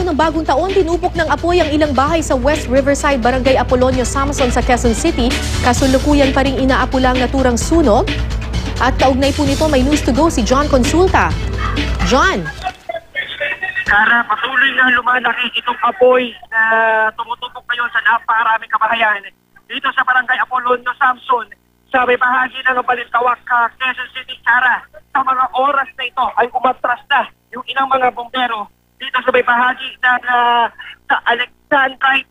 ng bagong taon, tinupok ng apoy ang ilang bahay sa West Riverside, Barangay Apolonio, Samson sa Quezon City. Kasalukuyan pa ring inaapulang naturang sunog. At kaugnay po nito, may news to go si John Consulta. John. Kara, patuloy na lumalaki itong apoy na tumutupok ngayon sa napakaraming kabahayan dito sa Barangay Apolonio, Samson, sa may bahagi ng Balintawak, Quezon City. Kara, sa mga oras na ito ay umatras na yung ilang mga bombero dito sa may bahagi ng sa Alexandrite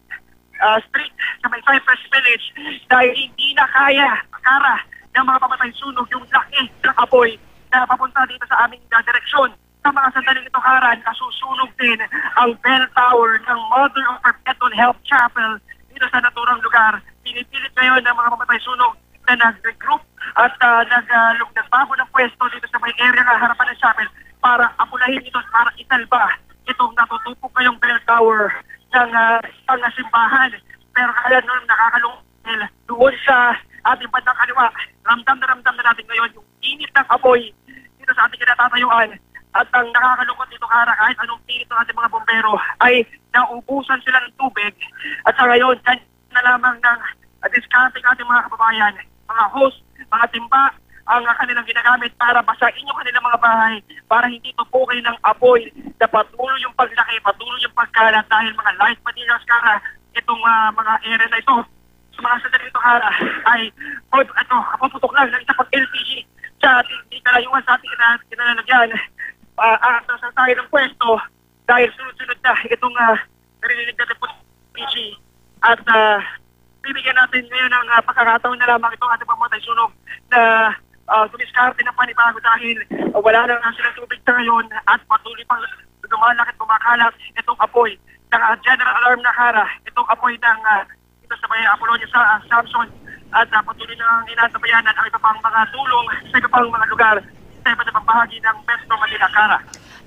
Street sa may Cypress Village dahil hindi na kaya, Kara, ng mga pamatay sunog yung laki ng apoy na papunta dito sa aming direksyon. Sa mga sandaling ito, Kara, nasusunog din ang bell tower ng Mother of Perpetual Help Chapel dito sa naturang lugar. Pinipilit ngayon ng mga pamatay sunog na nag-regroup at nagbago ng pwesto dito sa may area ng harapan ng chapel para apulahin ito, para isalba itong natutupok ngayong bell tower ng simbahan. Pero kaya nun nakakalungkil doon sa ating bandang kaliwa, ramdam na natin ngayon yung init ng apoy dito sa ating kinatatayuan. At ang nakakalungkot dito, Kara, kahit anong pilit ng ating mga bombero ay naubusan sila ng tubig. At sa ngayon, kanya na lamang ng discounting ating mga kababayan, mga host, mga timba, ang kanilang ginagamit para basahin yung kanilang mga bahay para hindi tupukin ng apoy na patuloy yung paglaki, patuloy yung pagkalat dahil mga light materials, Kara, itong mga area na ito. Sa mga sandali ito, Kara, ay kapuputok lang ng isa pang LPG sa ating kalayuan sa ating kinalalagyan. Sa tayo ng pwesto dahil sunod-sunod na itong narinig natin po LPG at bibigyan natin ngayon ng pagkakataon na lamang itong ating pamatay sunog na dumiskarte ng panibago dahil wala na silang tubig sa ngayon at patuloy pang lumalaki at kumakalat itong apoy ng general alarm na, Kara, itong apoy ng ito sa may Apolonio sa Samson at patuloy na inatabayanan ang iba pang mga tulong sa iba pang mga lugar sa iba't ibang bahagi ng Metro Manila, Kara.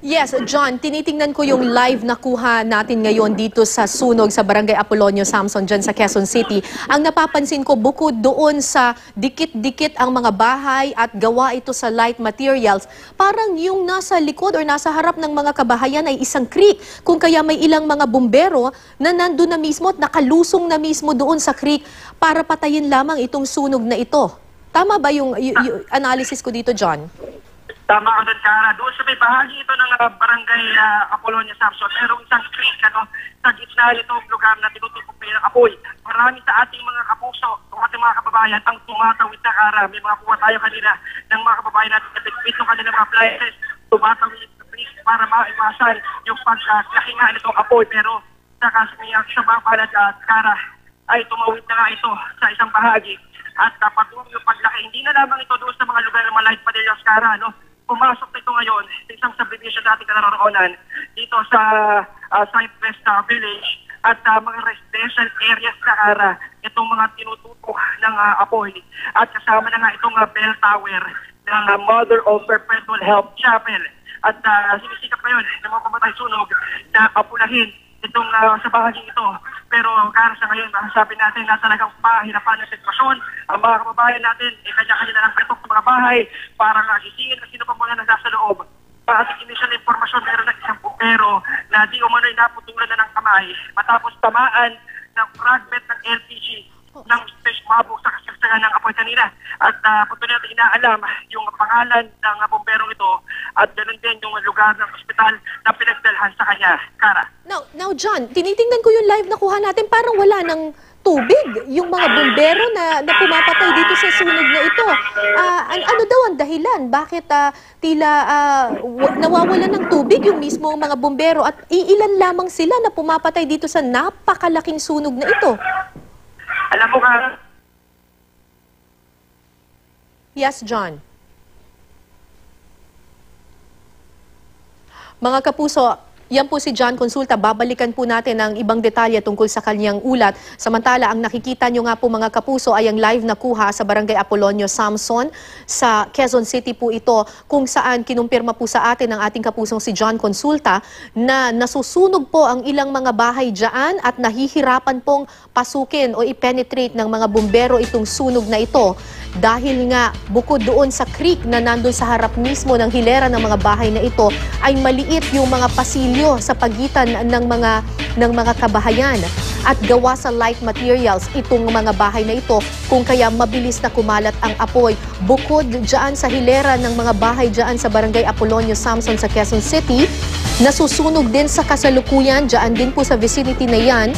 Yes, John, tinitingnan ko yung live na kuha natin ngayon dito sa sunog sa Barangay Apolonio, Samson, dyan sa Quezon City. Ang napapansin ko, bukod doon sa dikit-dikit ang mga bahay at gawa ito sa light materials, parang yung nasa likod or nasa harap ng mga kabahayan ay isang creek. Kung kaya may ilang mga bumbero na nandun na mismo at nakalusong na mismo doon sa creek para patayin lamang itong sunog na ito. Tama ba yung analysis ko dito, John? Tama ka doon, Kara. Doon sa may bahagi ito ng Barangay Apolonio, Samson, merong isang creek sa gitna nitong lugar na tinutupok ng apoy. Marami sa ating mga kapuso, ating mga kababayan, ang tumatawid na, Kara. May mga kuha tayo kanina ng mga kababayan natin na bitbit ng kanilang mga appliances. Tumatawid sa creek para maiwasan yung pagkakinga nitong apoy. Pero sa isang mga palad, Kara, ay tumawid na nga ito sa isang bahagi. At patuloy yung paglaki. Hindi na lamang ito doon sa mga lugar ng mga light materials, Kara, pumasok na ito ngayon sa isang subdivision natin naroroonan dito sa Cypress Village at mga residential areas na, Kara, itong mga tinututok ng apoy. At kasama na nga itong bell tower ng Mother of Perpetual Help Chapel. At sinisikap ngayon ng mga pamatay sunog na apulahin itong sa bahaging ito. Pero, Kara, sa ngayon, masasabi natin na talagang pahirapan ng sitwasyon. Ang mga kababayan natin, kanya-kanya na lang petok sa mga bahay para gisingin na sino pa muna nasa loob. Sa ating initial informasyon, meron na isang bumbero na di umano'y naputulan na ng kamay matapos tamaan ng fragment ng LPG ng space mabog sa kasagsagan ng apoy kanina. At patuloy natin inaalam yung pangalan ng bomberong ito at ganoon din yung lugar ng ospital na pinagdalhan sa kanya, Kara. Now, John, tinitingnan ko yung live na kuha natin, parang wala ng tubig yung mga bombero na pumapatay dito sa sunog na ito. Ano daw ang dahilan? Bakit tila nawawalan ng tubig yung mismo mga bombero at iilan lamang sila na pumapatay dito sa napakalaking sunog na ito? Alam mo, Kara? Yes, John. Mga kapuso, yan po si John Consulta. Babalikan po natin ang ibang detalye tungkol sa kanyang ulat. Samantala, ang nakikita nyo nga po mga kapuso ay ang live na kuha sa Barangay Apolonio, Samson. Sa Quezon City po ito, kung saan kinumpirma po sa atin ng ating kapusong si John Consulta na nasusunog po ang ilang mga bahay dyan at nahihirapan pong pasukin o i-penetrate ng mga bumbero itong sunog na ito. Dahil nga bukod doon sa creek na nandun sa harap mismo ng hilera ng mga bahay na ito ay maliit yung mga pasilyo bagyo sa pagitan ng mga kabahayan at gawa sa light materials itong mga bahay na ito kung kaya mabilis na kumalat ang apoy. Bukod dyan sa hilera ng mga bahay dyan sa Barangay Apolonio Samson sa Quezon City, nasusunog din sa kasalukuyan dyan din po sa vicinity na yan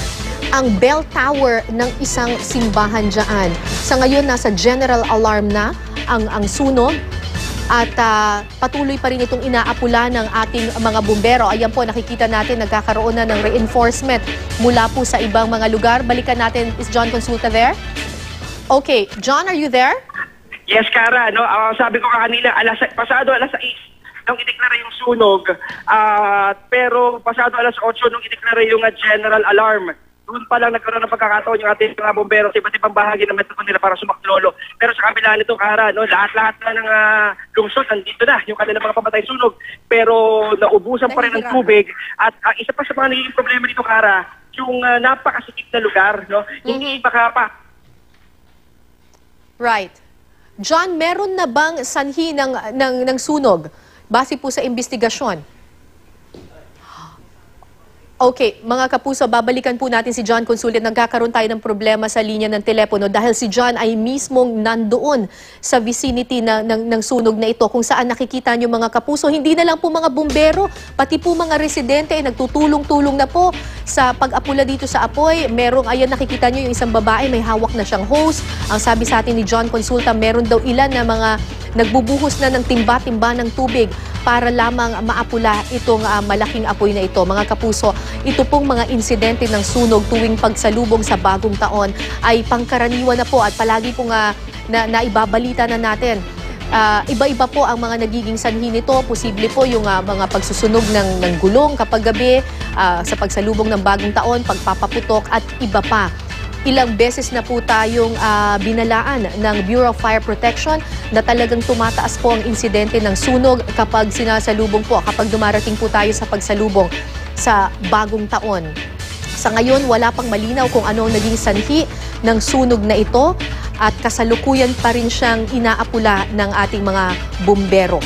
ang bell tower ng isang simbahan dyan. Sa ngayon, nasa general alarm na ang sunog. At patuloy pa rin itong inaapula ng ating mga bumbero. Ayan po, nakikita natin nagkakaroon na ng reinforcement mula po sa ibang mga lugar. Balikan natin, is John Consulta there? Okay, John, are you there? Yes, Kara. No? Sabi ko kanina, pasado alas 6 nung ideklara yung sunog. Pero pasado alas 8 nung ideklara yung general alarm. Doon pa lang nagkaroon ng pagkakataon yung ating mga bombero sa iba't ibang bahagi ng Metro Manila para sumaklolo. Pero sa kabila nito, Kara, no, lahat-lahat na ng lungsod, nandito na yung kanilang mga pamatay sunog. Pero naubusan pa rin ng tubig. At isa pa sa mga naging problema dito, Kara, yung napakasikip na lugar. No? Hindi makapa. Right. John, meron na bang sanhi ng sunog? Base po sa investigasyon. Okay, mga kapuso, babalikan po natin si John Consulta. Nagkakaroon tayo ng problema sa linya ng telepono dahil si John ay mismong nandoon sa vicinity ng sunog na ito kung saan nakikita niyo mga kapuso. Hindi na lang po mga bumbero, pati po mga residente ay nagtutulong-tulong na po sa pag-apula dito sa apoy. Merong, ayan nakikita niyo yung isang babae, may hawak na siyang hose. Ang sabi sa atin ni John Consulta, meron daw ilan na mga nagbubuhos na ng timba-timba ng tubig para lamang maapula itong malaking apoy na ito. Mga kapuso, ito pong mga insidente ng sunog tuwing pagsalubong sa bagong taon ay pangkaraniwan na po at palagi pong naibabalita na natin. Iba-iba po ang mga nagiging sanhi nito. Posible po yung mga pagsusunog ng gulong kapag gabi, sa pagsalubong ng bagong taon, pagpapaputok at iba pa. Ilang beses na po tayong binalaan ng Bureau of Fire Protection na talagang tumataas po ang insidente ng sunog kapag sinasalubong po, kapag dumarating po tayo sa pagsalubong sa bagong taon. Sa ngayon, wala pang malinaw kung ano ang naging sanhi ng sunog na ito at kasalukuyan pa rin siyang inaapula ng ating mga bumbero.